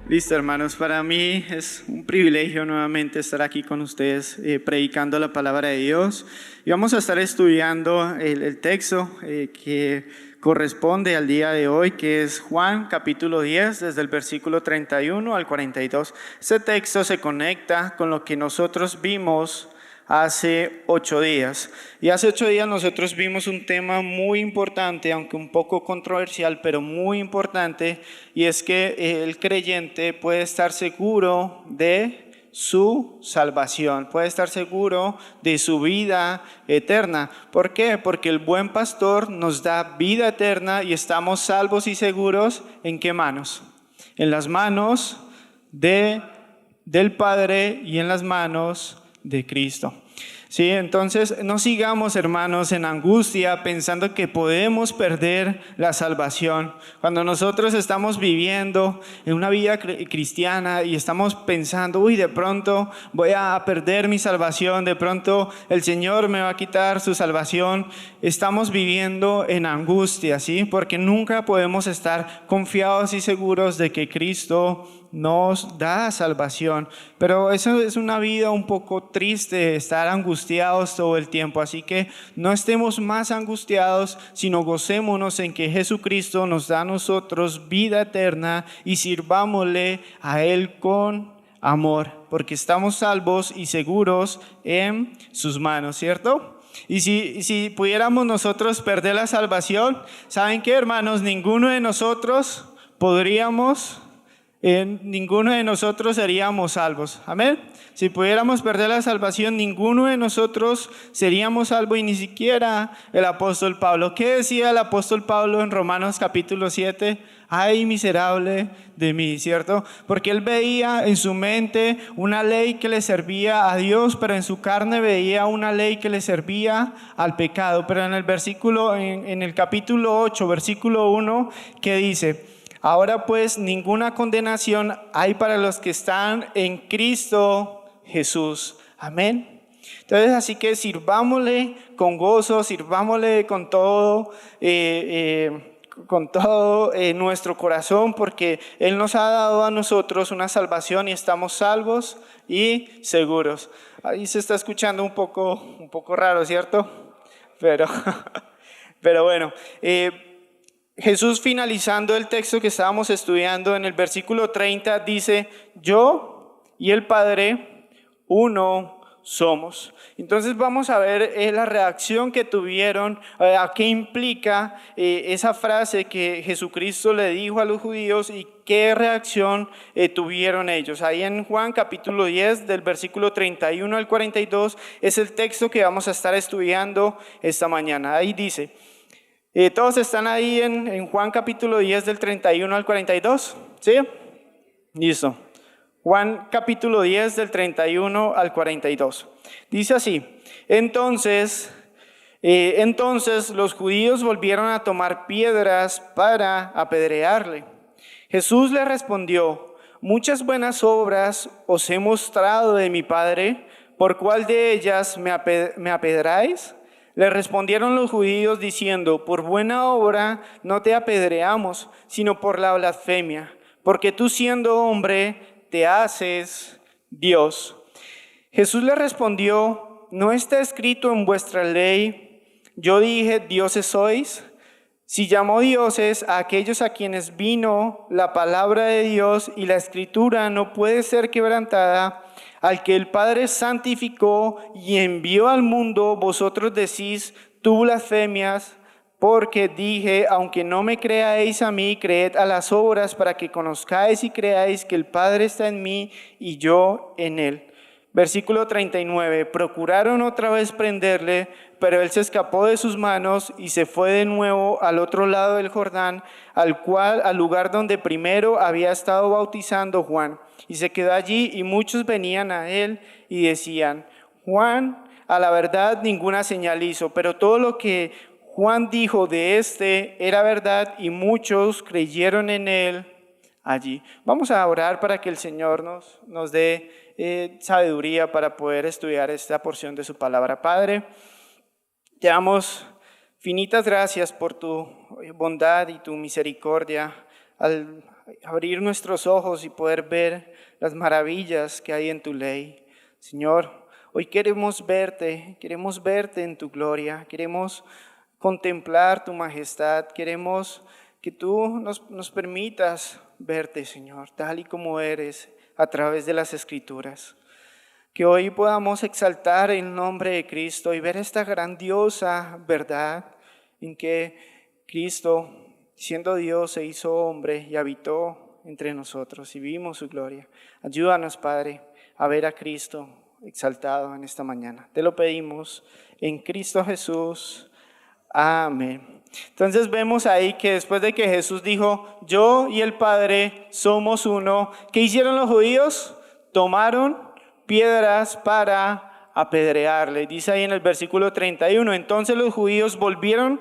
Listo, hermanos, para mí es un privilegio nuevamente estar aquí con ustedes predicando la palabra de Dios. Y vamos a estar estudiando el texto que corresponde al día de hoy, que es Juan capítulo 10, desde el versículo 31 al 42. Este texto se conecta con lo que nosotros vimos hace 8 días. Y hace 8 días nosotros vimos un tema muy importante, aunque un poco controversial, pero muy importante, y es que el creyente puede estar seguro de su salvación, puede estar seguro de su vida eterna. ¿Por qué? Porque el buen pastor nos da vida eterna y estamos salvos y seguros ¿en qué manos? En las manos del Padre y en las manos de Cristo. Sí, entonces no sigamos, hermanos, en angustia pensando que podemos perder la salvación. Cuando nosotros estamos viviendo en una vida cristiana y estamos pensando, de pronto voy a perder mi salvación, de pronto el Señor me va a quitar su salvación, estamos viviendo en angustia, ¿sí? Porque nunca podemos estar confiados y seguros de que Cristo nos da salvación. Pero eso es una vida un poco triste, estar angustiados todo el tiempo. Así que no estemos más angustiados, sino gocémonos en que Jesucristo nos da a nosotros vida eterna y sirvámosle a Él con amor, porque estamos salvos y seguros en sus manos, ¿cierto? Y si pudiéramos nosotros perder la salvación, ¿saben qué, hermanos? Ninguno de nosotros seríamos salvos. Amén. Si pudiéramos perder la salvación, ninguno de nosotros seríamos salvos, y ni siquiera el apóstol Pablo. ¿Qué decía el apóstol Pablo en Romanos capítulo 7? ¡Ay, miserable de mí!, ¿cierto? Porque él veía en su mente una ley que le servía a Dios, pero en su carne veía una ley que le servía al pecado. Pero en el capítulo 8, versículo 1, ¿qué dice? Ahora pues ninguna condenación hay para los que están en Cristo Jesús. Amén. Entonces, así que sirvámosle con gozo, sirvámosle con todo nuestro corazón, porque Él nos ha dado a nosotros una salvación y estamos salvos y seguros. Ahí se está escuchando un poco raro, ¿cierto? Pero bueno, Jesús, finalizando el texto que estábamos estudiando en el versículo 30, dice: yo y el Padre uno somos. Entonces vamos a ver la reacción que tuvieron, a qué implica esa frase que Jesucristo le dijo a los judíos y qué reacción tuvieron ellos. Ahí en Juan capítulo 10, del versículo 31 al 42, es el texto que vamos a estar estudiando esta mañana. Ahí dice... ¿Todos están ahí en Juan capítulo 10 del 31 al 42? ¿Sí? Listo. Juan capítulo 10 del 31 al 42. Dice así: Entonces los judíos volvieron a tomar piedras para apedrearle. Jesús le respondió: muchas buenas obras os he mostrado de mi Padre, ¿por cuál de ellas me apedreáis? Le respondieron los judíos diciendo: por buena obra no te apedreamos, sino por la blasfemia, porque tú, siendo hombre, te haces Dios. Jesús le respondió: ¿no está escrito en vuestra ley, yo dije, dioses sois? Si llamó dioses a aquellos a quienes vino la palabra de Dios, y la escritura no puede ser quebrantada, al que el Padre santificó y envió al mundo, vosotros decís: tú blasfemias, porque dije, aunque no me creáis a mí, creed a las obras, para que conozcáis y creáis que el Padre está en mí y yo en él. Versículo 39, procuraron otra vez prenderle, pero él se escapó de sus manos y se fue de nuevo al otro lado del Jordán, al lugar donde primero había estado bautizando Juan. Y se quedó allí, y muchos venían a él y decían: Juan, a la verdad, ninguna señal hizo, pero todo lo que Juan dijo de este era verdad, y muchos creyeron en él allí. Vamos a orar para que el Señor nos dé sabiduría para poder estudiar esta porción de su palabra. Padre, te damos infinitas gracias por tu bondad y tu misericordia al abrir nuestros ojos y poder ver las maravillas que hay en tu ley. Señor, hoy queremos verte en tu gloria, queremos contemplar tu majestad, queremos que tú nos permitas verte, Señor, tal y como eres a través de las Escrituras. Que hoy podamos exaltar el nombre de Cristo y ver esta grandiosa verdad en que Cristo, siendo Dios, se hizo hombre y habitó entre nosotros y vimos su gloria. Ayúdanos, Padre, a ver a Cristo exaltado en esta mañana. Te lo pedimos en Cristo Jesús. Amén. Entonces vemos ahí que después de que Jesús dijo, yo y el Padre somos uno, ¿qué hicieron los judíos? Tomaron piedras para apedrearle. Dice ahí en el versículo 31, entonces los judíos volvieron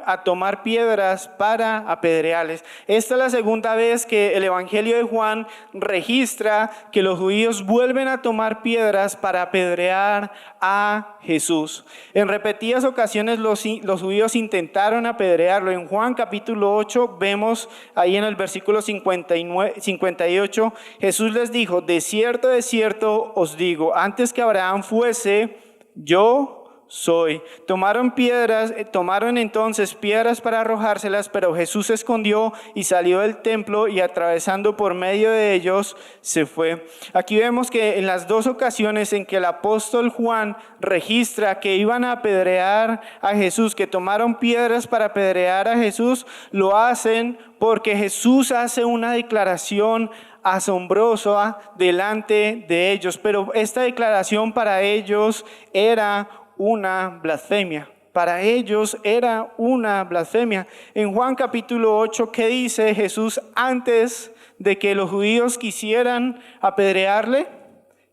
a tomar piedras para apedrearles. Esta es la segunda vez que el Evangelio de Juan registra que los judíos vuelven a tomar piedras para apedrear a Jesús. En repetidas ocasiones los judíos intentaron apedrearlo. En Juan capítulo 8 vemos ahí en el versículo 58, Jesús les dijo, de cierto os digo, antes que Abraham fuese, yo soy. Tomaron entonces piedras para arrojárselas, pero Jesús se escondió y salió del templo y atravesando por medio de ellos se fue. Aquí vemos que en las dos ocasiones en que el apóstol Juan registra que iban a apedrear a Jesús, que tomaron piedras para apedrear a Jesús, lo hacen porque Jesús hace una declaración asombrosa delante de ellos, pero esta declaración para ellos era una blasfemia. Para ellos era una blasfemia. En Juan capítulo 8, ¿qué dice Jesús antes de que los judíos quisieran apedrearle?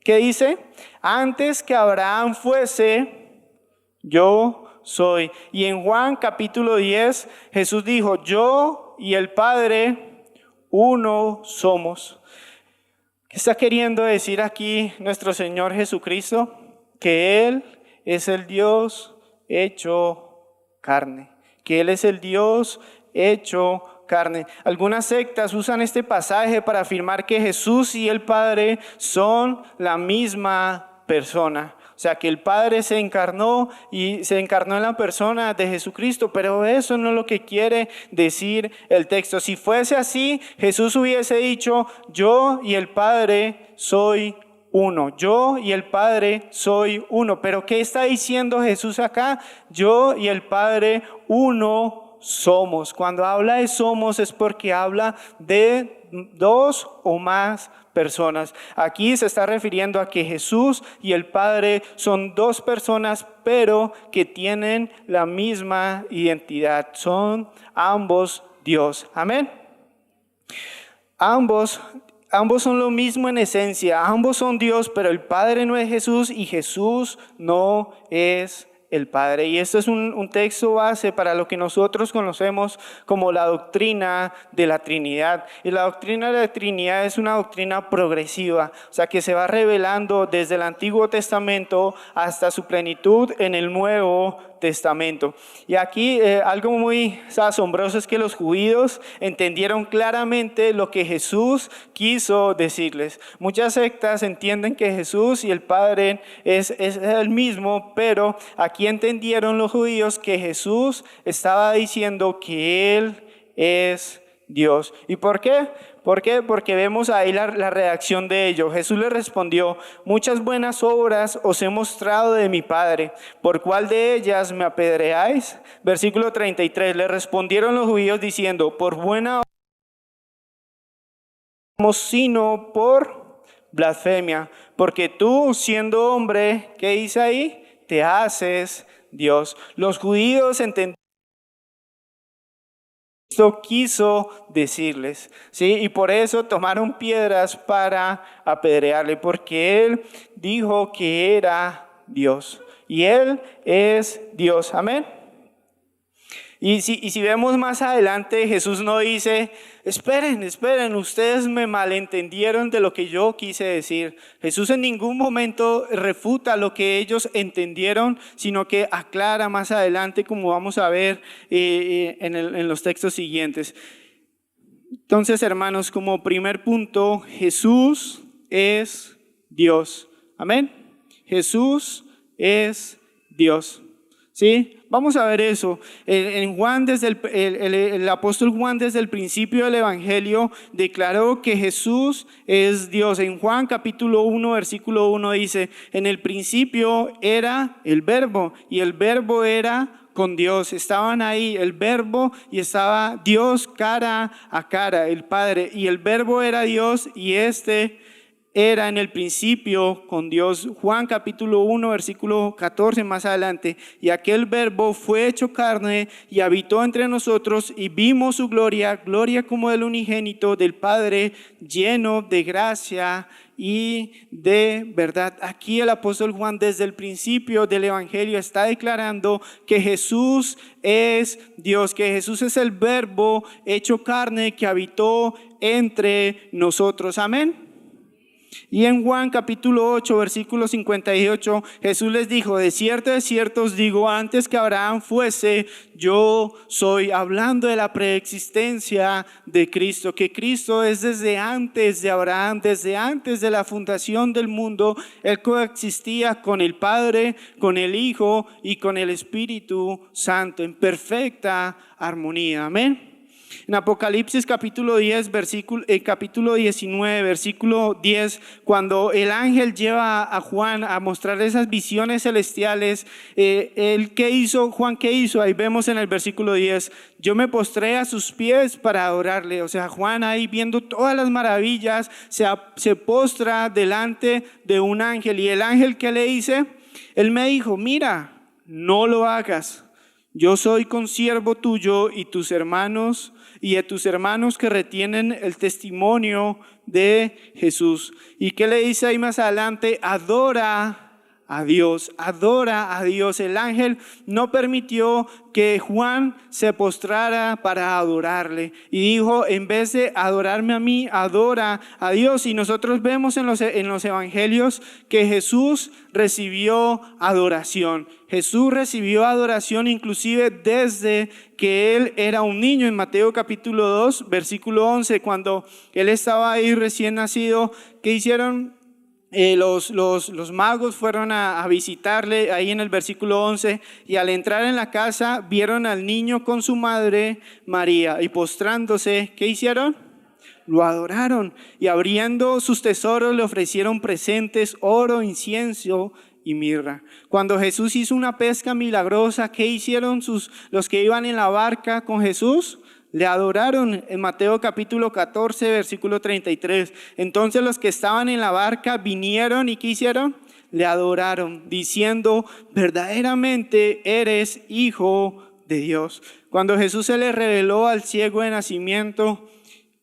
¿Qué dice? Antes que Abraham fuese, yo soy. Y en Juan capítulo 10, Jesús dijo, yo y el Padre, uno somos. ¿Qué está queriendo decir aquí nuestro Señor Jesucristo? Que Él es el Dios hecho carne, que Él es el Dios hecho carne. Algunas sectas usan este pasaje para afirmar que Jesús y el Padre son la misma persona. O sea, que el Padre se encarnó en la persona de Jesucristo, pero eso no es lo que quiere decir el texto. Si fuese así, Jesús hubiese dicho, yo y el Padre soy uno. Yo y el Padre soy uno. Pero ¿qué está diciendo Jesús acá? Yo y el Padre uno somos. Cuando habla de somos es porque habla de dos o más personas. Aquí se está refiriendo a que Jesús y el Padre son dos personas, pero que tienen la misma identidad. Son ambos Dios. Amén. Ambos son lo mismo en esencia, ambos son Dios, pero el Padre no es Jesús y Jesús no es el Padre. Y esto es un texto base para lo que nosotros conocemos como la doctrina de la Trinidad. Y la doctrina de la Trinidad es una doctrina progresiva, o sea que se va revelando desde el Antiguo Testamento hasta su plenitud en el Nuevo Testamento. Y aquí algo muy asombroso es que los judíos entendieron claramente lo que Jesús quiso decirles. Muchas sectas entienden que Jesús y el Padre es el mismo, pero aquí entendieron los judíos que Jesús estaba diciendo que Él es Dios. ¿Y por qué? ¿Por qué? Porque vemos ahí la reacción de ellos. Jesús les respondió, muchas buenas obras os he mostrado de mi Padre, ¿por cuál de ellas me apedreáis? Versículo 33, le respondieron los judíos diciendo, por buena obra, sino por blasfemia, porque tú siendo hombre, ¿qué dice ahí? Te haces Dios. Los judíos entendieron Cristo quiso decirles, ¿sí? Y por eso tomaron piedras para apedrearle, porque Él dijo que era Dios. Y Él es Dios. Amén. Y si vemos más adelante, Jesús no dice, esperen, ustedes me malentendieron de lo que yo quise decir. Jesús en ningún momento refuta lo que ellos entendieron, sino que aclara más adelante, como vamos a ver en los textos siguientes. Entonces, hermanos, como primer punto, Jesús es Dios. Amén. Jesús es Dios. ¿Sí? Vamos a ver eso. En Juan, el apóstol Juan, desde el principio del Evangelio, declaró que Jesús es Dios. En Juan capítulo 1, versículo 1 dice: en el principio era el Verbo, y el Verbo era con Dios. Estaban ahí el Verbo y estaba Dios cara a cara, el Padre. Y el Verbo era Dios, y era en el principio con Dios. Juan capítulo 1, versículo 14 más adelante: y aquel Verbo fue hecho carne y habitó entre nosotros, y vimos su gloria, gloria como del unigénito del Padre, lleno de gracia y de verdad. Aquí el apóstol Juan, desde el principio del Evangelio, está declarando que Jesús es Dios, que Jesús es el Verbo hecho carne que habitó entre nosotros. Amén. Y en Juan capítulo 8, versículo 58, Jesús les dijo: de cierto os digo, antes que Abraham fuese, yo soy. Hablando de la preexistencia de Cristo, que Cristo es desde antes de Abraham, desde antes de la fundación del mundo. Él coexistía con el Padre, con el Hijo y con el Espíritu Santo en perfecta armonía. Amén. En Apocalipsis capítulo 19, versículo 10, cuando el ángel lleva a Juan a mostrar esas visiones celestiales, Juan, ¿qué hizo? Ahí vemos en el versículo 10: yo me postré a sus pies para adorarle. O sea, Juan, ahí viendo todas las maravillas, se postra delante de un ángel. Y el ángel, ¿qué le dice? Él me dijo: mira, no lo hagas. Yo soy consiervo tuyo y tus hermanos, y de tus hermanos que retienen el testimonio de Jesús. ¿Y qué le dice ahí más adelante? Adora a Dios, adora a Dios. El ángel no permitió que Juan se postrara para adorarle, y dijo: en vez de adorarme a mí, adora a Dios. Y nosotros vemos en los evangelios que Jesús recibió adoración. Jesús recibió adoración inclusive desde que Él era un niño. En Mateo capítulo 2, versículo 11, cuando Él estaba ahí recién nacido, ¿qué hicieron? Los magos fueron a visitarle ahí en el versículo 11, y al entrar en la casa vieron al niño con su madre María, y postrándose, ¿qué hicieron? Lo adoraron, y abriendo sus tesoros le ofrecieron presentes: oro, incienso y mirra. Cuando Jesús hizo una pesca milagrosa, ¿qué hicieron los que iban en la barca con Jesús? Le adoraron. En Mateo capítulo 14, versículo 33. Entonces los que estaban en la barca vinieron, ¿y qué hicieron? Le adoraron, diciendo: verdaderamente eres Hijo de Dios. Cuando Jesús se le reveló al ciego de nacimiento,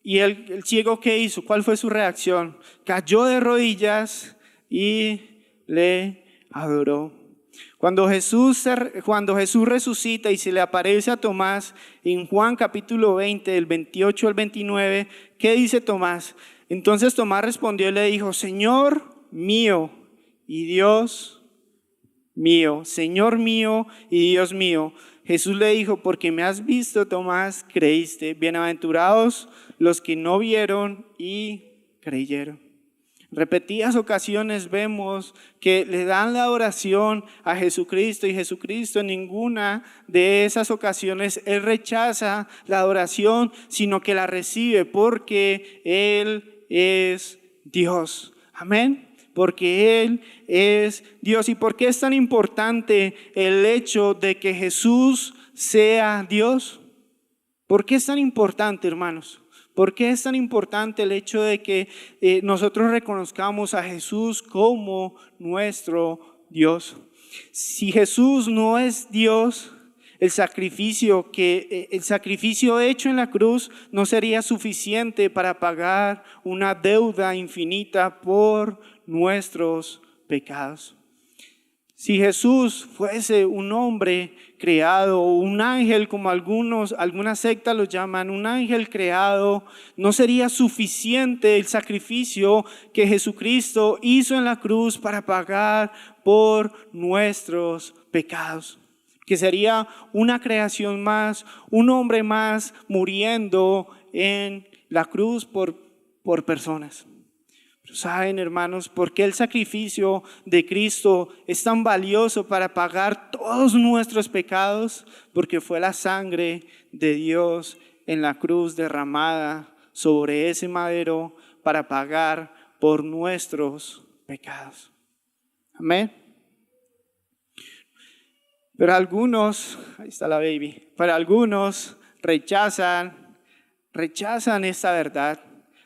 y el ciego, ¿qué hizo? ¿Cuál fue su reacción? Cayó de rodillas y le adoró. Cuando Jesús resucita y se le aparece a Tomás en Juan capítulo 20, del 28 al 29, ¿qué dice Tomás? Entonces Tomás respondió y le dijo: Señor mío y Dios mío. Señor mío y Dios mío. Jesús le dijo: porque me has visto, Tomás, creíste. Bienaventurados los que no vieron y creyeron. Repetidas ocasiones vemos que le dan la oración a Jesucristo, y Jesucristo en ninguna de esas ocasiones Él rechaza la adoración, sino que la recibe, porque Él es Dios. Amén. Porque Él es Dios. ¿Y por qué es tan importante el hecho de que Jesús sea Dios? ¿Por qué es tan importante, hermanos? ¿Por qué es tan importante el hecho de que nosotros reconozcamos a Jesús como nuestro Dios? Si Jesús no es Dios, el sacrificio hecho en la cruz no sería suficiente para pagar una deuda infinita por nuestros pecados. Si Jesús fuese un hombre creado, o un ángel, como algunas sectas lo llaman, un ángel creado, no sería suficiente el sacrificio que Jesucristo hizo en la cruz para pagar por nuestros pecados. Que sería una creación más, un hombre más muriendo en la cruz por personas. Pero saben, hermanos, ¿por qué el sacrificio de Cristo es tan valioso para pagar todos nuestros pecados? Porque fue la sangre de Dios en la cruz derramada sobre ese madero para pagar por nuestros pecados. Amén. Pero algunos, ahí está la baby, pero algunos rechazan esta verdad.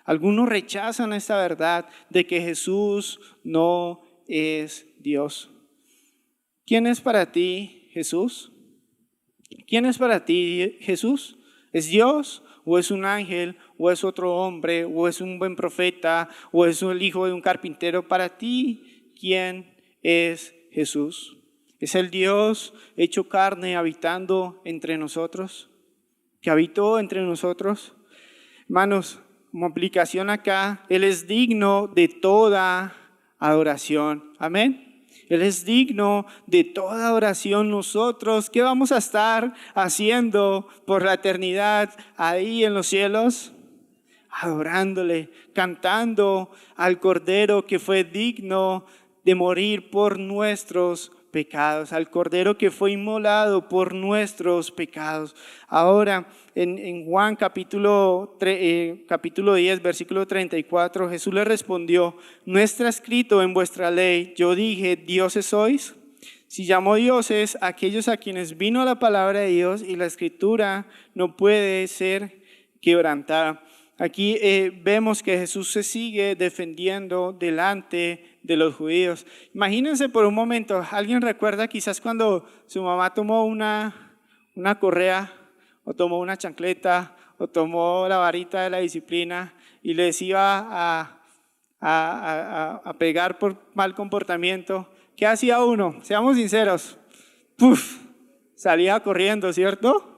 Algunos rechazan esta verdad de que Jesús no es Dios. ¿Quién es para ti Jesús? ¿Quién es para ti Jesús? ¿Es Dios o es un ángel o es otro hombre o es un buen profeta o es el hijo de un carpintero? Para ti, ¿quién es Jesús? ¿Es el Dios hecho carne habitando entre nosotros? ¿Que habitó entre nosotros? Hermanos, como aplicación acá, Él es digno de toda adoración. Amén. Él es digno de toda oración. Nosotros, ¿qué vamos a estar haciendo por la eternidad ahí en los cielos? Adorándole, cantando al Cordero que fue digno de morir por nuestros pecados, al Cordero que fue inmolado por nuestros pecados. Ahora, en Juan capítulo 10, versículo 34, Jesús le respondió: ¿no está escrito en vuestra ley, yo dije, dioses sois? Si llamó dioses a aquellos a quienes vino la palabra de Dios, y la escritura no puede ser quebrantada. Aquí vemos que Jesús se sigue defendiendo delante de los judíos. Imagínense por un momento, ¿alguien recuerda quizás cuando su mamá tomó una correa o tomó una chancleta o tomó la varita de la disciplina y les iba a pegar por mal comportamiento? ¿Qué hacía uno? Seamos sinceros. ¡Puf! Salía corriendo, ¿cierto?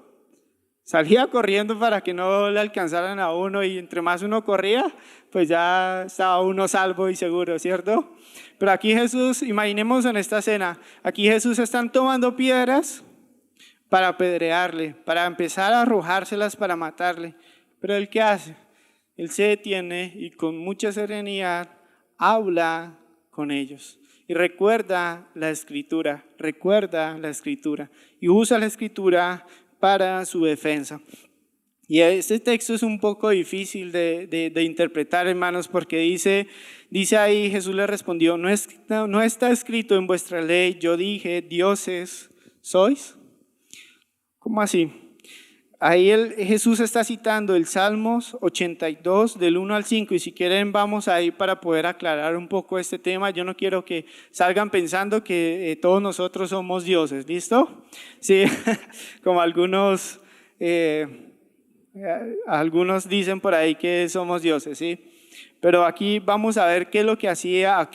Salía corriendo para que no le alcanzaran a uno, y entre más uno corría, pues ya estaba uno salvo y seguro, ¿cierto? Pero aquí Jesús, imaginemos en esta escena, aquí Jesús están tomando piedras para apedrearle, para empezar a arrojárselas para matarle. Pero ¿él qué hace? Él se detiene y con mucha serenidad habla con ellos. Y recuerda la escritura y usa la escritura para su defensa. Y este texto es un poco difícil de interpretar, hermanos, porque dice ahí, Jesús le respondió: ¿no está escrito en vuestra ley, yo dije, dioses sois? ¿Cómo así? Ahí Jesús está citando el Salmos 82 del 1 al 5, y si quieren vamos ahí para poder aclarar un poco este tema. Yo no quiero que salgan pensando que todos nosotros somos dioses, ¿listo? Sí, como algunos dicen por ahí que somos dioses, ¿sí? Pero aquí vamos a ver qué es lo que hacía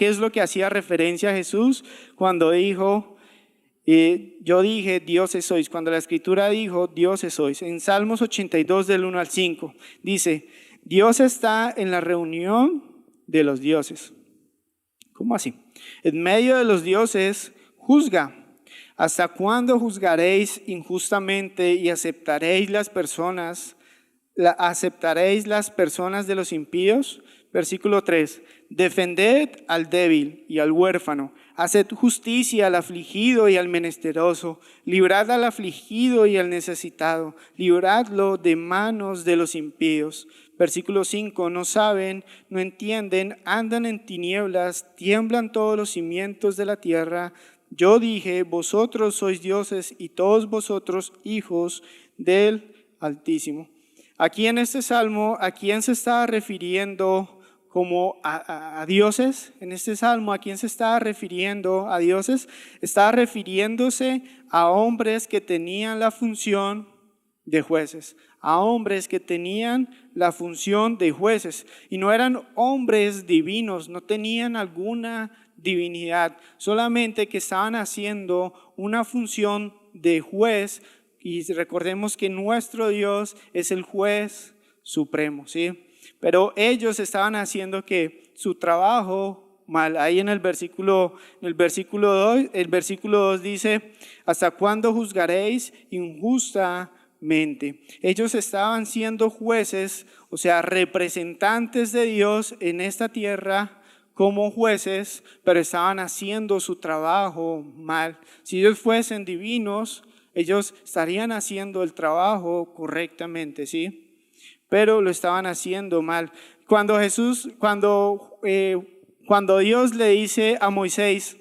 referencia Jesús cuando dijo: yo dije, dioses sois. Cuando la escritura dijo, dioses sois. En Salmos 82 del 1 al 5 dice: Dios está en la reunión de los dioses. ¿Cómo así? En medio de los dioses juzga. ¿Hasta cuándo juzgaréis injustamente y aceptaréis las personas de los impíos? Versículo 3: defended al débil y al huérfano, haced justicia al afligido y al menesteroso, librad al afligido y al necesitado, libradlo de manos de los impíos. Versículo 5: no saben, no entienden, andan en tinieblas, tiemblan todos los cimientos de la tierra. Yo dije, vosotros sois dioses y todos vosotros hijos del Altísimo. Aquí en este salmo, ¿a quién se está refiriendo como a dioses? En este salmo, ¿a quién se está refiriendo a dioses? Está refiriéndose a hombres que tenían la función de jueces, a hombres que tenían la función de jueces, y no eran hombres divinos, no tenían alguna divinidad, solamente que estaban haciendo una función de juez. Y recordemos que nuestro Dios es el juez supremo, ¿sí? Pero ellos estaban haciendo que su trabajo mal. Ahí en el versículo 2 dice: ¿hasta cuándo juzgaréis injustamente Ellos estaban siendo jueces, o sea, representantes de Dios en esta tierra como jueces, pero estaban haciendo su trabajo mal. Si ellos fuesen divinos, ellos estarían haciendo el trabajo correctamente, ¿sí? Pero lo estaban haciendo mal. Cuando Dios le dice a Moisés,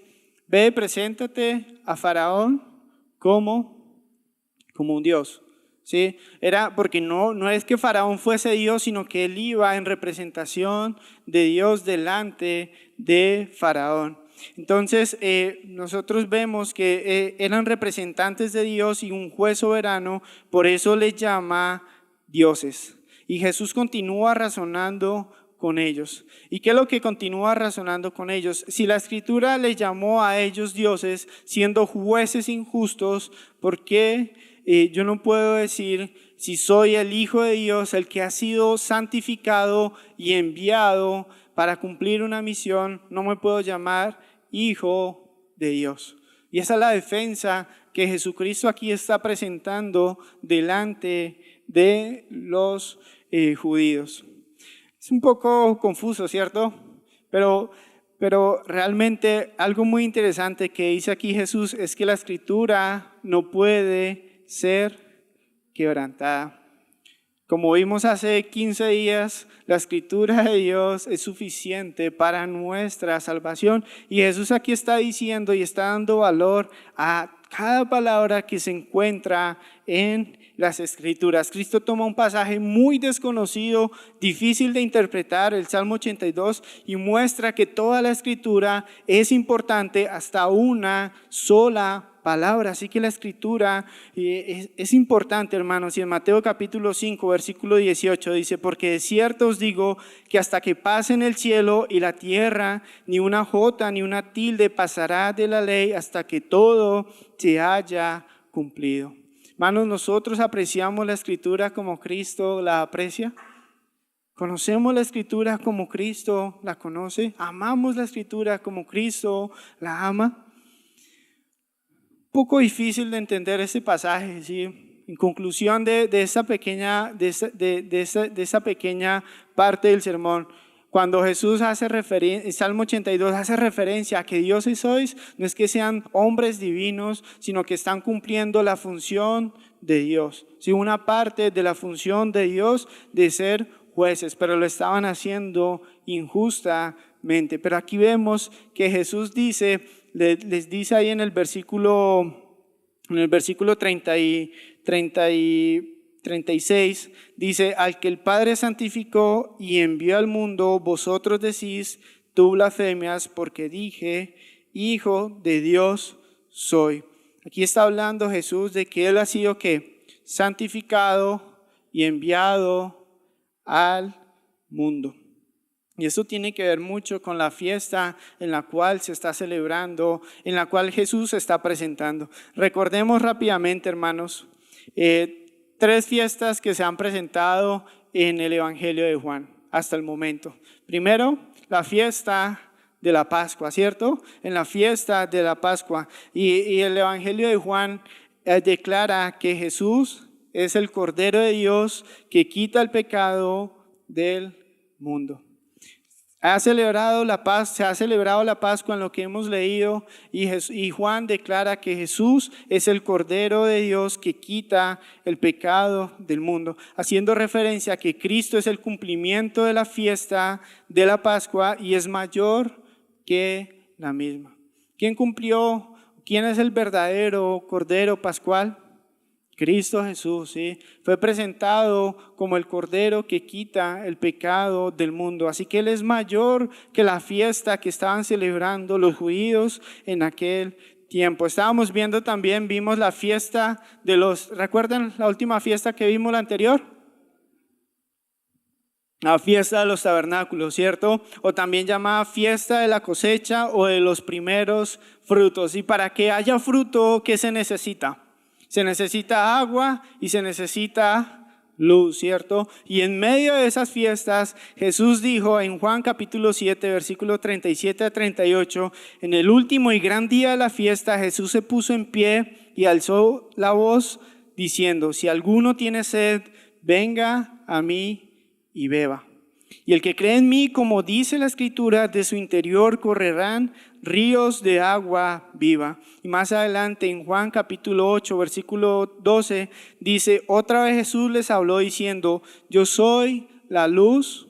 ve, preséntate a Faraón como un Dios. ¿Sí? Era porque no es que Faraón fuese Dios, sino que él iba en representación de Dios delante de Faraón. Entonces nosotros vemos que eran representantes de Dios y un juez soberano, por eso les llama dioses. Y Jesús continúa razonando con ellos. ¿Y qué es lo que continúa razonando con ellos? Si la Escritura les llamó a ellos dioses, siendo jueces injustos, ¿por qué yo no puedo decir, si soy el Hijo de Dios, el que ha sido santificado y enviado para cumplir una misión, no me puedo llamar Hijo de Dios? Y esa es la defensa que Jesucristo aquí está presentando delante de los judíos. Es un poco confuso, ¿cierto? Pero realmente algo muy interesante que dice aquí Jesús es que la Escritura no puede ser quebrantada. Como vimos hace 15 días, la Escritura de Dios es suficiente para nuestra salvación. Y Jesús aquí está diciendo y está dando valor a cada palabra que se encuentra en las Escrituras. Cristo toma un pasaje muy desconocido, difícil de interpretar, el Salmo 82, y muestra que toda la Escritura es importante hasta una sola palabra. Así que la Escritura es importante, hermanos. Y en Mateo capítulo 5, versículo 18 dice, porque de cierto os digo que hasta que pasen el cielo y la tierra, ni una jota ni una tilde pasará de la ley hasta que todo se haya cumplido. Hermanos, nosotros apreciamos la Escritura como Cristo la aprecia. Conocemos la Escritura como Cristo la conoce. Amamos la Escritura como Cristo la ama. Poco difícil de entender este pasaje, ¿sí? En conclusión de esa pequeña parte del sermón, cuando Jesús hace referencia, el Salmo 82 hace referencia a que dioses sois, no es que sean hombres divinos, sino que están cumpliendo la función de Dios, ¿sí? Una parte de la función de Dios de ser jueces, pero lo estaban haciendo injustamente. Pero aquí vemos que Jesús les dice ahí en el versículo 36, dice, al que el Padre santificó y envió al mundo, vosotros decís, tú blasfemias, porque dije, Hijo de Dios soy. Aquí está hablando Jesús de que Él ha sido ¿qué? Santificado y enviado al mundo. Y eso tiene que ver mucho con la fiesta en la cual se está celebrando, en la cual Jesús se está presentando. Recordemos rápidamente, hermanos, 3 fiestas que se han presentado en el Evangelio de Juan hasta el momento. Primero, la fiesta de la Pascua, ¿cierto? En la fiesta de la Pascua. Y el Evangelio de Juan declara que Jesús es el Cordero de Dios que quita el pecado del mundo. Se ha celebrado la Pascua en lo que hemos leído y Juan declara que Jesús es el Cordero de Dios que quita el pecado del mundo, haciendo referencia a que Cristo es el cumplimiento de la fiesta de la Pascua y es mayor que la misma. ¿Quién cumplió? ¿Quién es el verdadero Cordero Pascual? Cristo Jesús, ¿sí? Fue presentado como el Cordero que quita el pecado del mundo. Así que Él es mayor que la fiesta que estaban celebrando los judíos en aquel tiempo. Estábamos viendo también, vimos la fiesta ¿recuerdan la última fiesta que vimos, la anterior? La fiesta de los tabernáculos, ¿cierto? O también llamada fiesta de la cosecha o de los primeros frutos. Y para que haya fruto, ¿qué se necesita? Se necesita agua y se necesita luz, ¿cierto? Y en medio de esas fiestas, Jesús dijo en Juan capítulo 7, versículos 37 a 38, en el último y gran día de la fiesta, Jesús se puso en pie y alzó la voz diciendo, si alguno tiene sed, venga a mí y beba. Y el que cree en mí, como dice la Escritura, de su interior correrán ríos de agua viva. Y más adelante en Juan capítulo 8, versículo 12, dice, otra vez Jesús les habló diciendo, yo soy la luz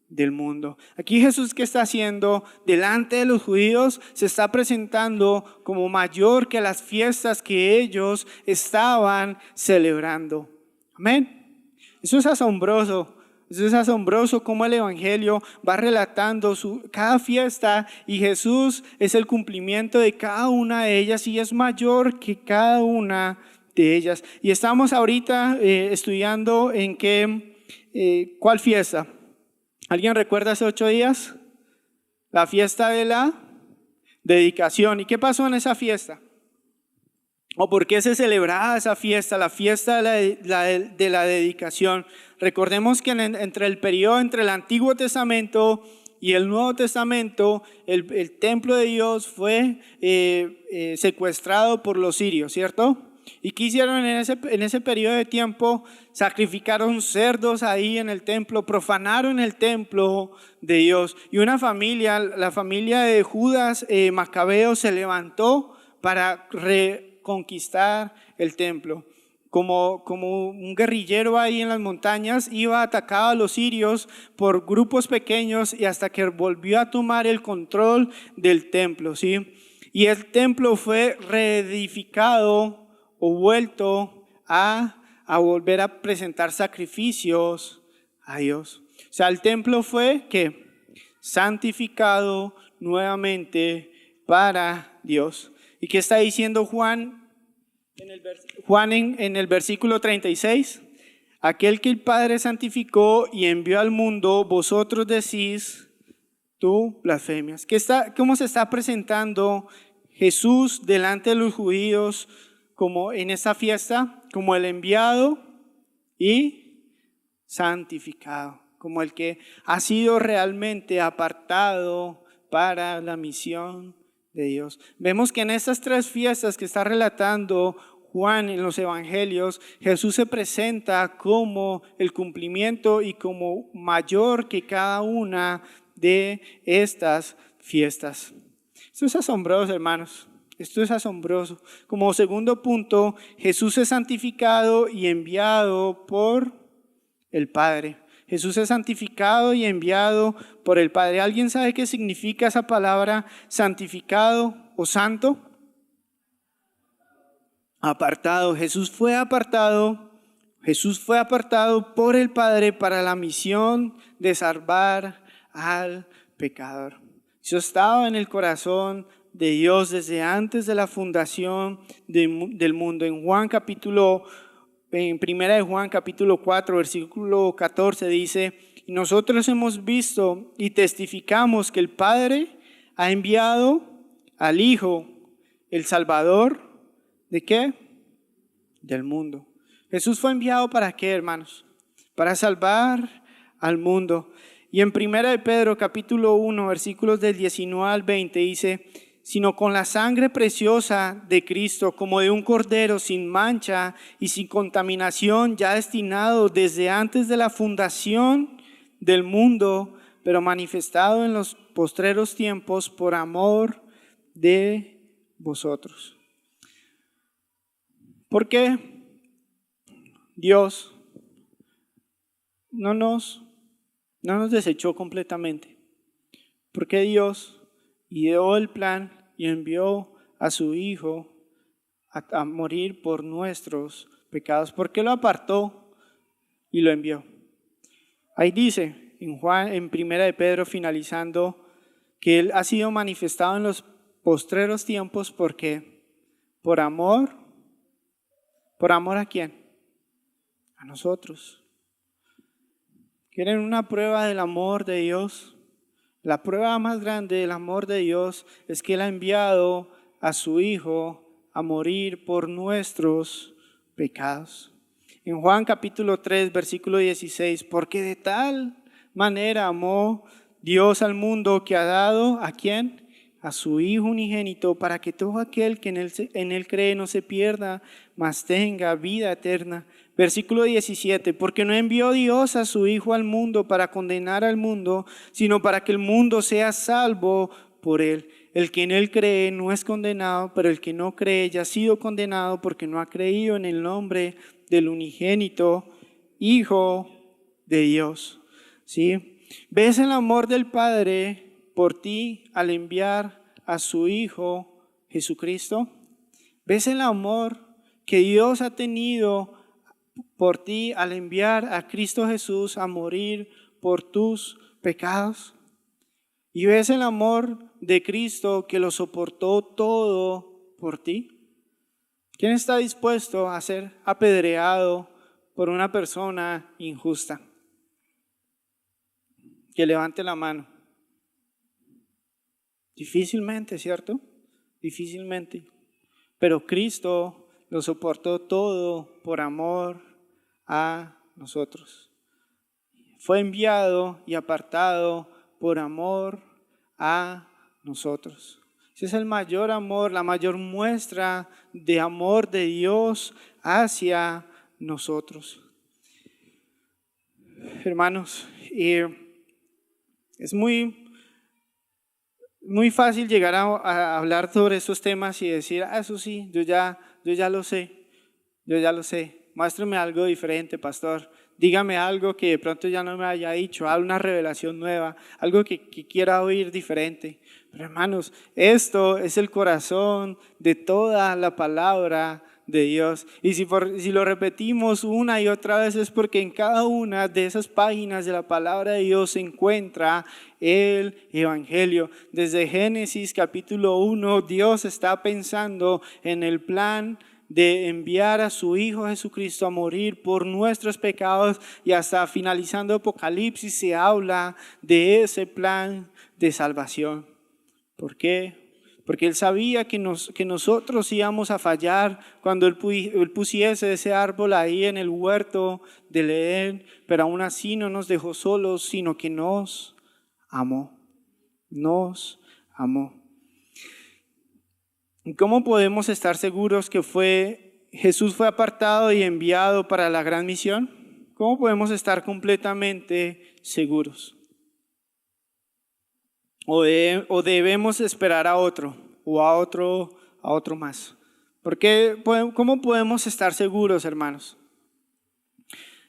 del mundo. Aquí Jesús, ¿qué está haciendo? Delante de los judíos se está presentando como mayor que las fiestas que ellos estaban celebrando. Amén. Eso es asombroso. Eso es asombroso cómo el Evangelio va relatando cada fiesta y Jesús es el cumplimiento de cada una de ellas y es mayor que cada una de ellas. Y estamos ahorita estudiando en ¿cuál fiesta? ¿Alguien recuerda hace 8 días? La fiesta de la dedicación. ¿Y qué pasó en esa fiesta? ¿O por qué se celebraba esa fiesta? La fiesta de la dedicación. Recordemos que entre el periodo entre el Antiguo Testamento y el Nuevo Testamento, el templo de Dios fue secuestrado por los sirios, ¿cierto? ¿Y qué hicieron en ese periodo de tiempo? Sacrificaron cerdos ahí en el templo, profanaron el templo de Dios. Y una familia, la familia de Judas Macabeo, se levantó para reconquistar el templo. Como un guerrillero ahí en las montañas, iba atacado a los sirios por grupos pequeños y hasta que volvió a tomar el control del templo, ¿sí? Y el templo fue reedificado o vuelto a volver a presentar sacrificios a Dios. O sea, el templo fue ¿qué? Santificado nuevamente para Dios. ¿Y qué está diciendo Juan en el versículo 36? Aquel que el Padre santificó y envió al mundo, vosotros decís, tú blasfemias. ¿Cómo se está presentando Jesús delante de los judíos como en esta fiesta? Como el enviado y santificado, como el que ha sido realmente apartado para la misión de Dios. Vemos que en estas 3 fiestas que está relatando Juan en los evangelios, Jesús se presenta como el cumplimiento y como mayor que cada una de estas fiestas. Esto es asombroso, hermanos. Esto es asombroso. Como segundo punto, Jesús es santificado y enviado por el Padre. Jesús es santificado y enviado por el Padre. ¿Alguien sabe qué significa esa palabra santificado o santo? Apartado. Jesús fue apartado por el Padre para la misión de salvar al pecador. Eso estaba en el corazón de Dios desde antes de la fundación del mundo. En primera de Juan capítulo 4 versículo 14 dice, y nosotros hemos visto y testificamos que el Padre ha enviado al Hijo, el Salvador, ¿de qué? Del mundo. Jesús fue enviado ¿para qué, hermanos? Para salvar al mundo. Y en primera de Pedro capítulo 1 versículos del 19 al 20 dice, sino con la sangre preciosa de Cristo, como de un cordero sin mancha y sin contaminación, ya destinado desde antes de la fundación del mundo, pero manifestado en los postreros tiempos por amor de vosotros. ¿Por qué Dios no nos desechó completamente? ¿Por qué Dios ideó el plan y envió a su Hijo a morir por nuestros pecados? ¿Por qué lo apartó y lo envió? Ahí dice en primera de Pedro, finalizando, que Él ha sido manifestado en los postreros tiempos porque por amor ¿a quién? A nosotros. ¿Quieren una prueba del amor de Dios? La prueba más grande del amor de Dios es que Él ha enviado a su Hijo a morir por nuestros pecados. En Juan capítulo 3, versículo 16, porque de tal manera amó Dios al mundo que ha dado, ¿a quién? a su Hijo unigénito, para que todo aquel que en él cree no se pierda, mas tenga vida eterna. Versículo 17, porque no envió Dios a su Hijo al mundo para condenar al mundo, sino para que el mundo sea salvo por él. El que en él cree no es condenado, pero el que no cree ya ha sido condenado porque no ha creído en el nombre del unigénito Hijo de Dios. ¿Sí? ¿Ves el amor del Padre por ti al enviar a su Hijo Jesucristo? ¿Ves el amor que Dios ha tenido por ti al enviar a Cristo Jesús a morir por tus pecados? ¿Y ves el amor de Cristo que lo soportó todo por ti? ¿Quién está dispuesto a ser apedreado por una persona injusta? Que levante la mano. Difícilmente, ¿cierto? Difícilmente. Pero Cristo lo soportó todo por amor a nosotros. Fue enviado y apartado por amor a nosotros. Ese es el mayor amor, la mayor muestra de amor de Dios hacia nosotros. Hermanos, es muy fácil llegar a hablar sobre estos temas y decir, eso sí, yo ya lo sé, muéstrame algo diferente, pastor, dígame algo que de pronto ya no me haya dicho, haz una revelación nueva, algo que quiera oír diferente. Pero hermanos, esto es el corazón de toda la palabra de Dios. Y si lo repetimos una y otra vez es porque en cada una de esas páginas de la palabra de Dios se encuentra el Evangelio. Desde Génesis capítulo 1, Dios está pensando en el plan de enviar a su Hijo Jesucristo a morir por nuestros pecados, y hasta finalizando Apocalipsis se habla de ese plan de salvación. ¿Por qué? Porque Él sabía que nosotros íbamos a fallar cuando Él pusiese ese árbol ahí en el huerto del Edén, pero aún así no nos dejó solos, sino que nos amó. Nos amó. ¿Y cómo podemos estar seguros que Jesús fue apartado y enviado para la gran misión? ¿Cómo podemos estar completamente seguros? ¿O debemos esperar a otro o a otro más? ¿Cómo podemos estar seguros, hermanos?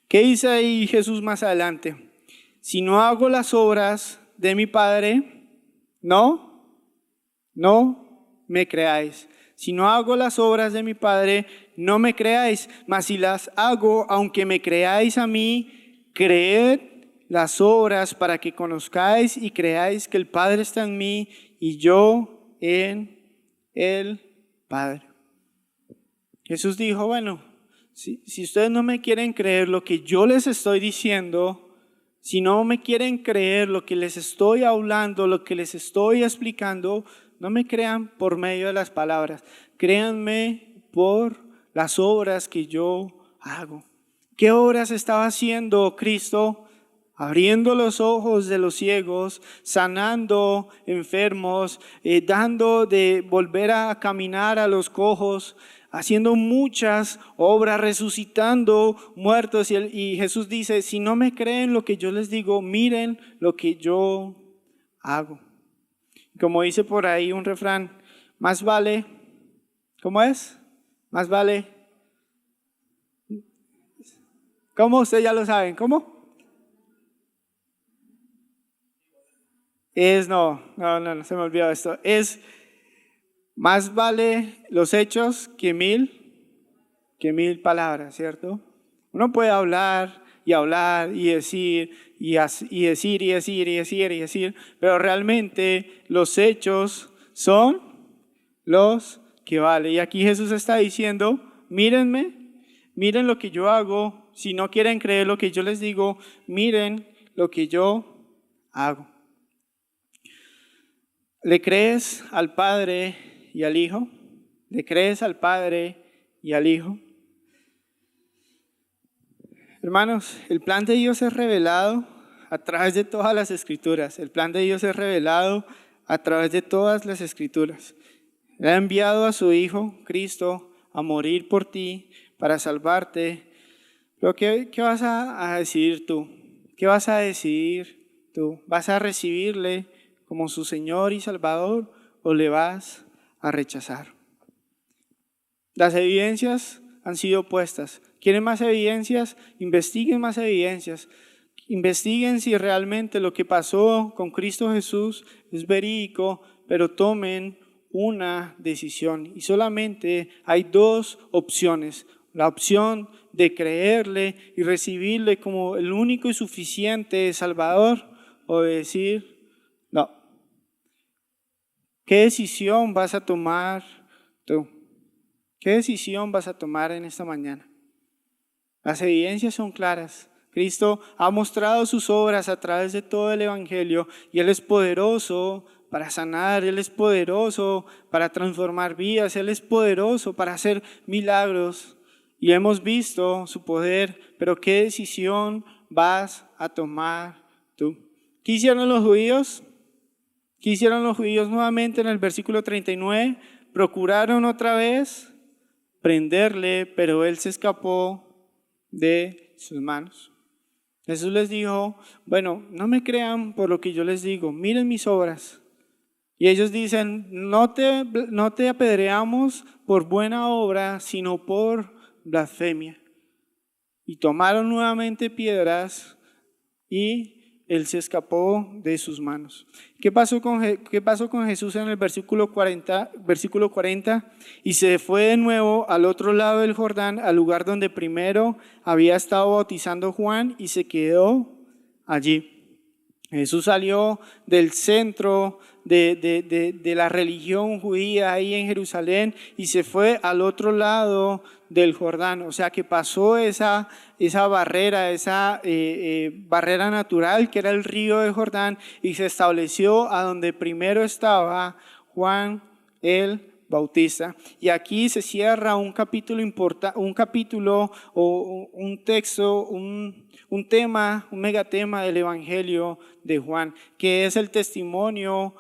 ¿Qué dice ahí Jesús más adelante? Si no hago las obras de mi Padre, no me creáis. Si no hago las obras de mi Padre, no me creáis. Mas si las hago, aunque me creáis a mí, creed las obras para que conozcáis y creáis que el Padre está en mí y yo en el Padre. Jesús dijo, bueno, si ustedes no me quieren creer lo que yo les estoy diciendo, si no me quieren creer lo que les estoy hablando, lo que les estoy explicando, no me crean por medio de las palabras, créanme por las obras que yo hago. ¿Qué obras estaba haciendo Cristo? Abriendo los ojos de los ciegos, sanando enfermos, dando de volver a caminar a los cojos, haciendo muchas obras, resucitando muertos. Y Jesús dice, si no me creen lo que yo les digo, miren lo que yo hago. Como dice por ahí un refrán, más vale, ¿cómo es? Más vale, ¿cómo? Ustedes ya lo saben, ¿cómo? No, se me olvidó esto. Es más vale los hechos que mil palabras, ¿cierto? Uno puede hablar y decir, pero realmente los hechos son los que valen. Y aquí Jesús está diciendo, mírenme, miren lo que yo hago. Si no quieren creer lo que yo les digo, miren lo que yo hago. ¿Le crees al Padre y al Hijo? ¿Le crees al Padre y al Hijo? Hermanos, el plan de Dios es revelado a través de todas las Escrituras. El plan de Dios es revelado a través de todas las Escrituras. Él ha enviado a su Hijo, Cristo, a morir por ti, para salvarte. Pero ¿qué vas a decidir tú? ¿Qué vas a decidir tú? ¿Vas a recibirle como su Señor y Salvador o le vas a rechazar? Las evidencias han sido puestas. ¿Quieren más evidencias? Investiguen más evidencias. Investiguen si realmente lo que pasó con Cristo Jesús es verídico, pero tomen una decisión. Y solamente hay dos opciones. La opción de creerle y recibirle como el único y suficiente Salvador, o de decir, no. ¿Qué decisión vas a tomar tú? ¿Qué decisión vas a tomar en esta mañana? Las evidencias son claras. Cristo ha mostrado sus obras a través de todo el Evangelio y Él es poderoso para sanar, Él es poderoso para transformar vidas, Él es poderoso para hacer milagros y hemos visto su poder, pero ¿qué decisión vas a tomar tú? ¿Qué hicieron los judíos? ¿Qué hicieron los judíos nuevamente en el versículo 39? Procuraron otra vez prenderle, pero Él se escapó de sus manos. Jesús les dijo, bueno, no me crean por lo que yo les digo, miren mis obras. Y ellos dicen, no te apedreamos por buena obra, sino por blasfemia. Y tomaron nuevamente piedras y Él se escapó de sus manos. ¿Qué pasó con Jesús en el versículo 40? Y se fue de nuevo al otro lado del Jordán, al lugar donde primero había estado bautizando Juan, y se quedó allí. Jesús salió del centro de la religión judía ahí en Jerusalén y se fue al otro lado del Jordán. O sea que pasó esa barrera, barrera natural que era el río de Jordán y se estableció a donde primero estaba Juan el Bautista. Y aquí se cierra un capítulo o un texto, un tema, un megatema del Evangelio de Juan, que es el testimonio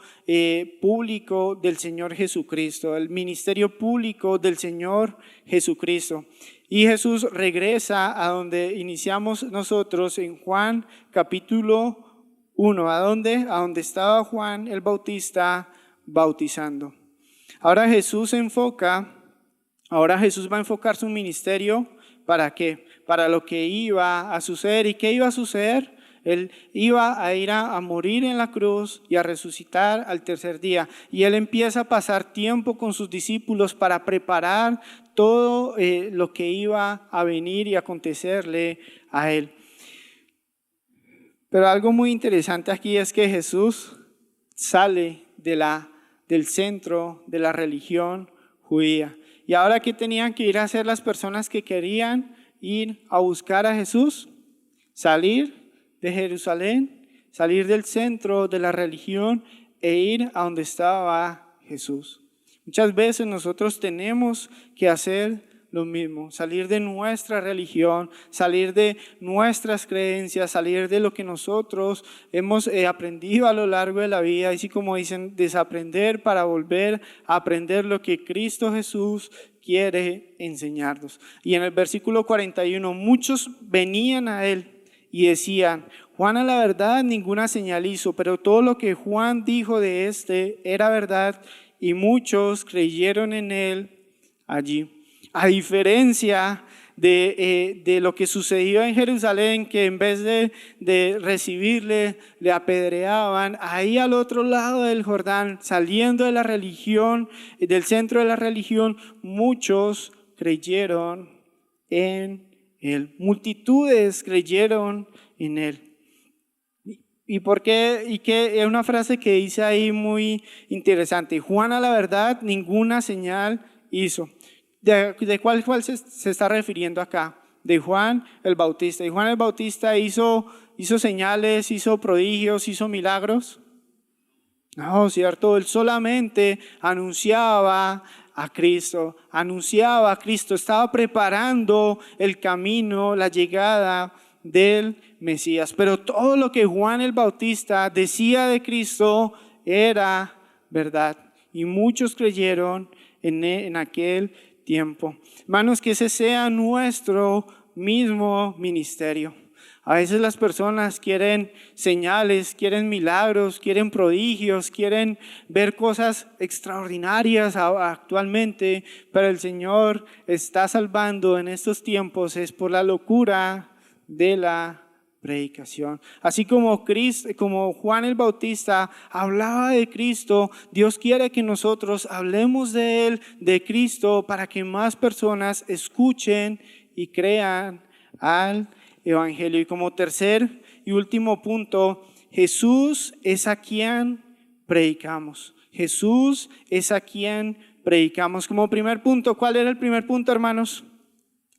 público del Señor Jesucristo, el ministerio público del Señor Jesucristo. Y Jesús regresa a donde iniciamos nosotros en Juan capítulo 1. ¿A dónde? A donde estaba Juan el Bautista bautizando. Ahora Jesús va a enfocar su ministerio, ¿para qué? Para lo que iba a suceder. ¿Y qué iba a suceder? Él iba a ir a morir en la cruz y a resucitar al tercer día. Y Él empieza a pasar tiempo con sus discípulos para preparar todo lo que iba a venir y acontecerle a Él. Pero algo muy interesante aquí es que Jesús sale del centro de la religión judía. ¿Y ahora qué tenían que ir a hacer las personas que querían ir a buscar a Jesús? Salir de Jerusalén, salir del centro de la religión e ir a donde estaba Jesús. Muchas veces nosotros tenemos que hacer lo mismo, salir de nuestra religión, salir de nuestras creencias, salir de lo que nosotros hemos aprendido a lo largo de la vida, así como dicen, desaprender para volver a aprender lo que Cristo Jesús quiere enseñarnos. Y en el versículo 41, muchos venían a Él y decían, Juan a la verdad ninguna señal hizo, pero todo lo que Juan dijo de este era verdad y muchos creyeron en Él allí. A diferencia de lo que sucedió en Jerusalén, que en vez de recibirle, le apedreaban, ahí al otro lado del Jordán, saliendo de la religión, del centro de la religión, muchos creyeron en Él. Multitudes creyeron en Él. ¿Y por qué? Y que es una frase que dice ahí muy interesante. Juan a la verdad ninguna señal hizo. ¿De cuál se está refiriendo acá? De Juan el Bautista. ¿Y Juan el Bautista hizo señales, hizo prodigios, hizo milagros? No, ¿cierto? Él solamente anunciaba a Cristo, estaba preparando el camino, la llegada del Mesías. Pero todo lo que Juan el Bautista decía de Cristo era verdad. Y muchos creyeron en aquel tiempo. Hermanos, que ese sea nuestro mismo ministerio. A veces las personas quieren señales, quieren milagros, quieren prodigios, quieren ver cosas extraordinarias actualmente, pero el Señor está salvando en estos tiempos es por la locura de la predicación. Así como Juan el Bautista hablaba de Cristo, Dios quiere que nosotros hablemos de Él, de Cristo, para que más personas escuchen y crean al Evangelio. Y como tercer y último punto, Jesús es a quien predicamos. Jesús es a quien predicamos. Como primer punto, ¿cuál era el primer punto, hermanos?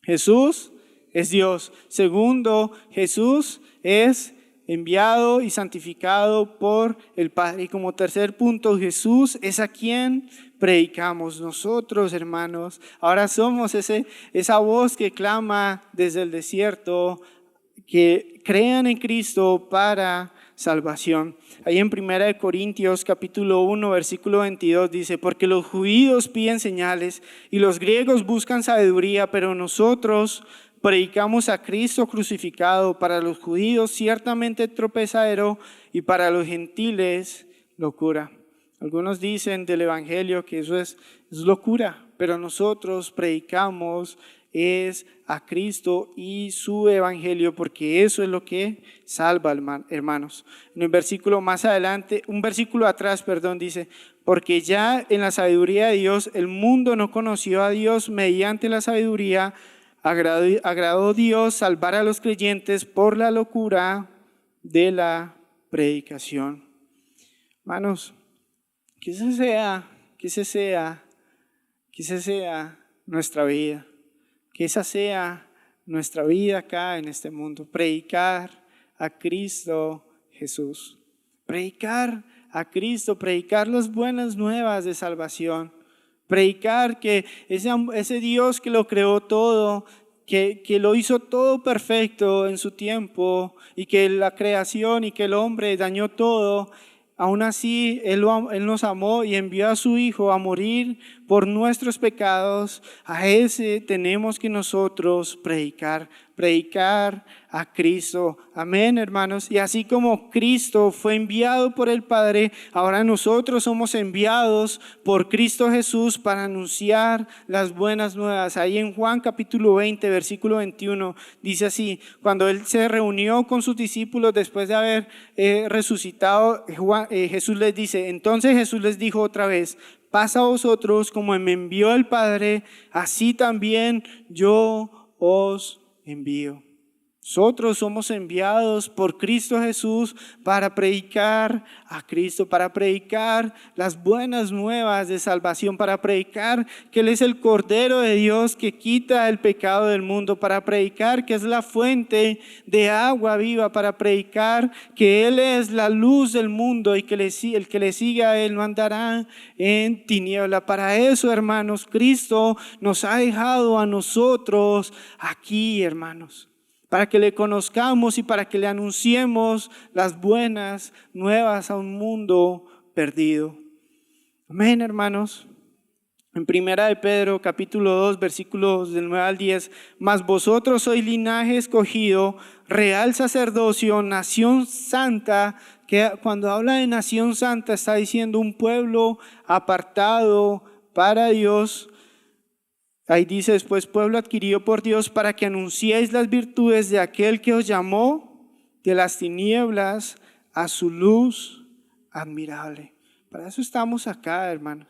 Jesús es Dios. Segundo, Jesús es enviado y santificado por el Padre. Y como tercer punto, Jesús es a quien predicamos. Nosotros, hermanos, ahora somos esa voz que clama desde el desierto, que crean en Cristo para salvación. Ahí en 1 Corintios capítulo 1 versículo 22 dice: porque los judíos piden señales y los griegos buscan sabiduría, pero nosotros predicamos a Cristo crucificado, para los judíos ciertamente tropezadero y para los gentiles locura. Algunos dicen del Evangelio que eso es locura, pero nosotros predicamos es a Cristo y su Evangelio, porque eso es lo que salva, hermanos. En el versículo más adelante, un versículo atrás, dice: porque ya en la sabiduría de Dios el mundo no conoció a Dios, mediante la sabiduría agradó Dios salvar a los creyentes por la locura de la predicación. Hermanos, que esa sea nuestra vida, que esa sea nuestra vida acá en este mundo, predicar a Cristo Jesús, predicar a Cristo, predicar las buenas nuevas de salvación, predicar que ese Dios que lo creó todo, que lo hizo todo perfecto en su tiempo, y que la creación y que el hombre dañó todo, aún así Él nos amó y envió a su Hijo a morir por nuestros pecados. A ese tenemos que nosotros predicar a Cristo. Amén, hermanos. Y así como Cristo fue enviado por el Padre, ahora nosotros somos enviados por Cristo Jesús para anunciar las buenas nuevas. Ahí en Juan capítulo 20, versículo 21, dice así: cuando Él se reunió con sus discípulos después de haber resucitado, Jesús les dice, entonces Jesús les dijo otra vez: paz a vosotros, como me envió el Padre, así también yo os envío. Nosotros somos enviados por Cristo Jesús para predicar a Cristo, para predicar las buenas nuevas de salvación, para predicar que Él es el Cordero de Dios que quita el pecado del mundo, para predicar que es la fuente de agua viva, para predicar que Él es la luz del mundo y que el que le siga a Él no andará en tiniebla. Para eso, hermanos, Cristo nos ha dejado a nosotros aquí, hermanos, para que le conozcamos y para que le anunciemos las buenas nuevas a un mundo perdido. Amén, hermanos. En 1 de Pedro, capítulo 2, versículos del 9 al 10, mas vosotros sois linaje escogido, real sacerdocio, nación santa, que cuando habla de nación santa está diciendo un pueblo apartado para Dios. Ahí dice después: pueblo adquirido por Dios, para que anunciéis las virtudes de aquel que os llamó de las tinieblas a su luz admirable. Para eso estamos acá, hermanos.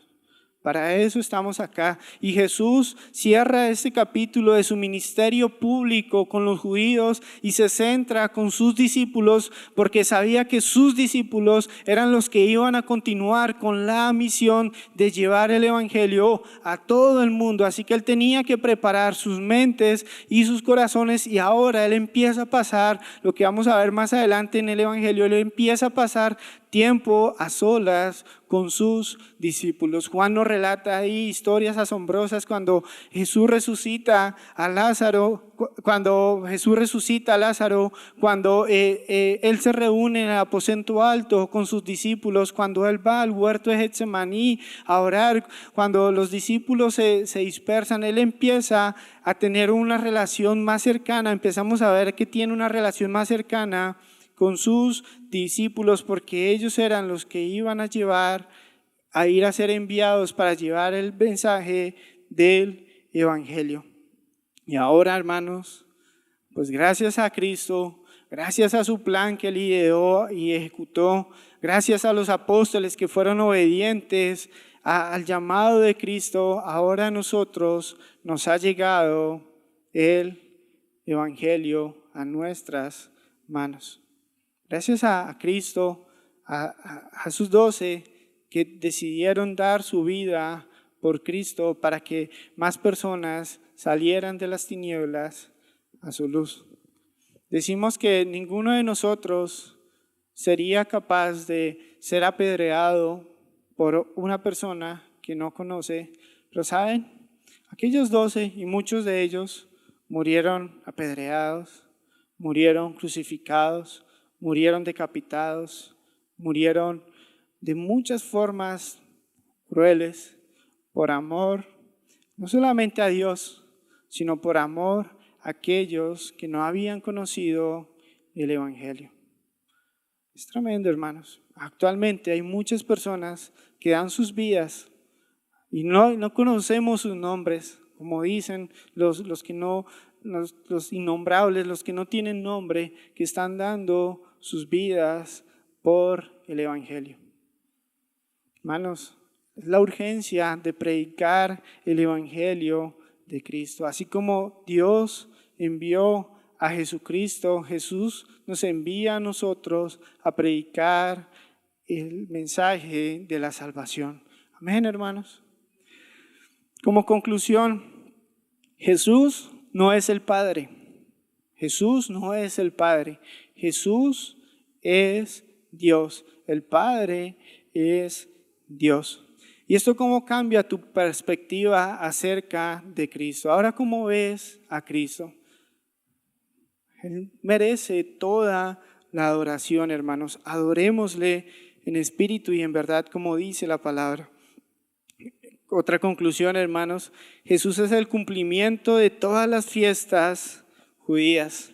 Para eso estamos acá. Y Jesús cierra este capítulo de su ministerio público con los judíos y se centra con sus discípulos, porque sabía que sus discípulos eran los que iban a continuar con la misión de llevar el Evangelio a todo el mundo. Así que Él tenía que preparar sus mentes y sus corazones, y ahora Él empieza a pasar, lo que vamos a ver más adelante en el Evangelio, Él empieza a pasar tiempo a solas con sus discípulos. Juan nos relata ahí historias asombrosas cuando Jesús resucita a Lázaro, cuando Él se reúne en el aposento alto con sus discípulos, cuando Él va al huerto de Getsemaní a orar, cuando los discípulos se dispersan, Él empieza a tener una relación más cercana, empezamos a ver que tiene una relación más cercana con sus discípulos, porque ellos eran los que iban a ir a ser enviados para llevar el mensaje del Evangelio. Y ahora, hermanos, pues gracias a Cristo, gracias a su plan que Él ideó y ejecutó, gracias a los apóstoles que fueron obedientes al llamado de Cristo, ahora a nosotros nos ha llegado el Evangelio a nuestras manos. Gracias a Cristo, a sus 12 que decidieron dar su vida por Cristo para que más personas salieran de las tinieblas a su luz. Decimos que ninguno de nosotros sería capaz de ser apedreado por una persona que no conoce, pero ¿saben? Aquellos 12 y muchos de ellos murieron apedreados, murieron crucificados, murieron decapitados, murieron de muchas formas crueles por amor, no solamente a Dios, sino por amor a aquellos que no habían conocido el Evangelio. Es tremendo, hermanos. Actualmente hay muchas personas que dan sus vidas y no conocemos sus nombres, como dicen los innombrables, los que no tienen nombre, que están dando sus vidas por el Evangelio. Hermanos, es la urgencia de predicar el Evangelio de Cristo. Así como Dios envió a Jesucristo, Jesús nos envía a nosotros a predicar el mensaje de la salvación. Amén, hermanos. Como conclusión, Jesús no es el Padre. Jesús no es el Padre. Jesús es Dios. El Padre es Dios. ¿Y esto cómo cambia tu perspectiva acerca de Cristo? Ahora, ¿cómo ves a Cristo? Él merece toda la adoración, hermanos. Adorémosle en espíritu y en verdad, como dice la palabra. Otra conclusión, hermanos, Jesús es el cumplimiento de todas las fiestas judías.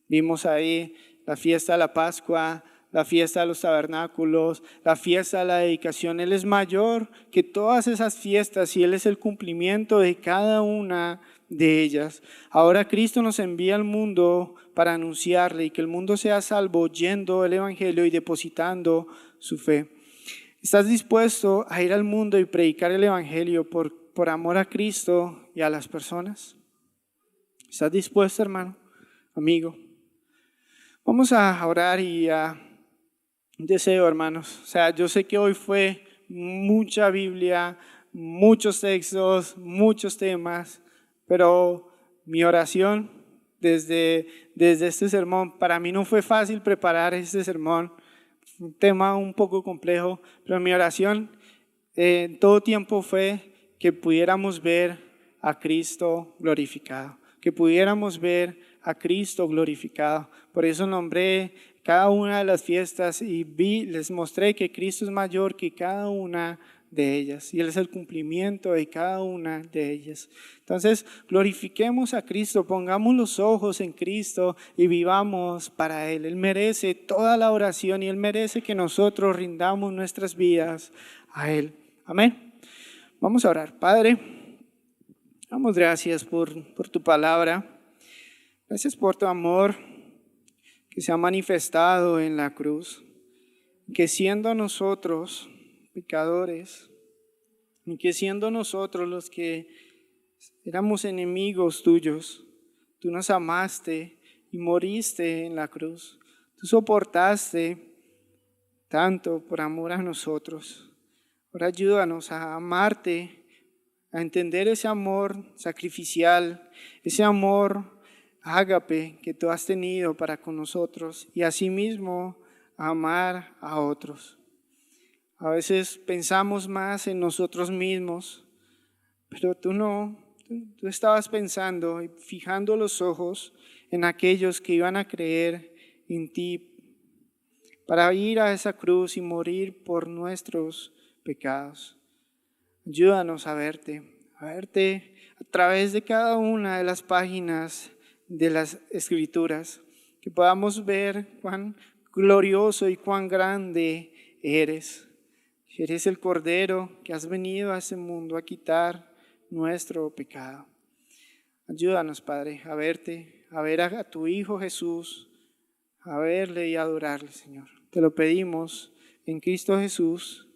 Vimos ahí la fiesta de la Pascua, la fiesta de los tabernáculos, la fiesta de la dedicación. Él es mayor que todas esas fiestas y Él es el cumplimiento de cada una de ellas. Ahora Cristo nos envía al mundo para anunciarle y que el mundo sea salvo oyendo el Evangelio y depositando su fe. ¿Estás dispuesto a ir al mundo y predicar el Evangelio por amor a Cristo y a las personas? ¿Estás dispuesto, hermano, amigo? Vamos a orar y a un deseo, hermanos. O sea, yo sé que hoy fue mucha Biblia, muchos textos, muchos temas, pero mi oración desde este sermón, para mí no fue fácil preparar este sermón. Un tema un poco complejo, pero mi oración en todo tiempo fue que pudiéramos ver a Cristo glorificado, que pudiéramos ver a Cristo glorificado. Por eso nombré cada una de las fiestas y les mostré que Cristo es mayor que cada una de ellas y Él es el cumplimiento de cada una de ellas. Entonces glorifiquemos a Cristo, pongamos los ojos en Cristo y vivamos para Él. Él merece toda la oración y Él merece que nosotros rindamos nuestras vidas a Él. Amén. Vamos a orar. Padre, damos gracias por tu palabra. Gracias por tu amor que se ha manifestado en la cruz, que siendo nosotros pecadores, y que siendo nosotros los que éramos enemigos tuyos, tú nos amaste y moriste en la cruz. Tú soportaste tanto por amor a nosotros. Ahora ayúdanos a amarte, a entender ese amor sacrificial, ese amor ágape que tú has tenido para con nosotros y asimismo a amar a otros. A veces pensamos más en nosotros mismos, pero tú no. Tú estabas pensando y fijando los ojos en aquellos que iban a creer en ti para ir a esa cruz y morir por nuestros pecados. Ayúdanos a verte a través de cada una de las páginas de las Escrituras, que podamos ver cuán glorioso y cuán grande eres. Eres el Cordero que has venido a este mundo a quitar nuestro pecado. Ayúdanos, Padre, a verte, a ver a tu Hijo Jesús, a verle y adorarle, Señor. Te lo pedimos en Cristo Jesús.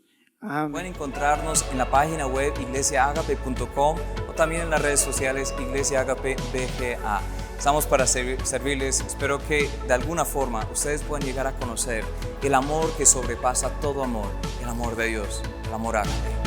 Amén. Pueden encontrarnos en la página web iglesiaagape.com o también en las redes sociales Iglesia Agape BGA. Estamos para servirles. Espero que de alguna forma ustedes puedan llegar a conocer el amor que sobrepasa todo amor, el amor de Dios, el amor ágape.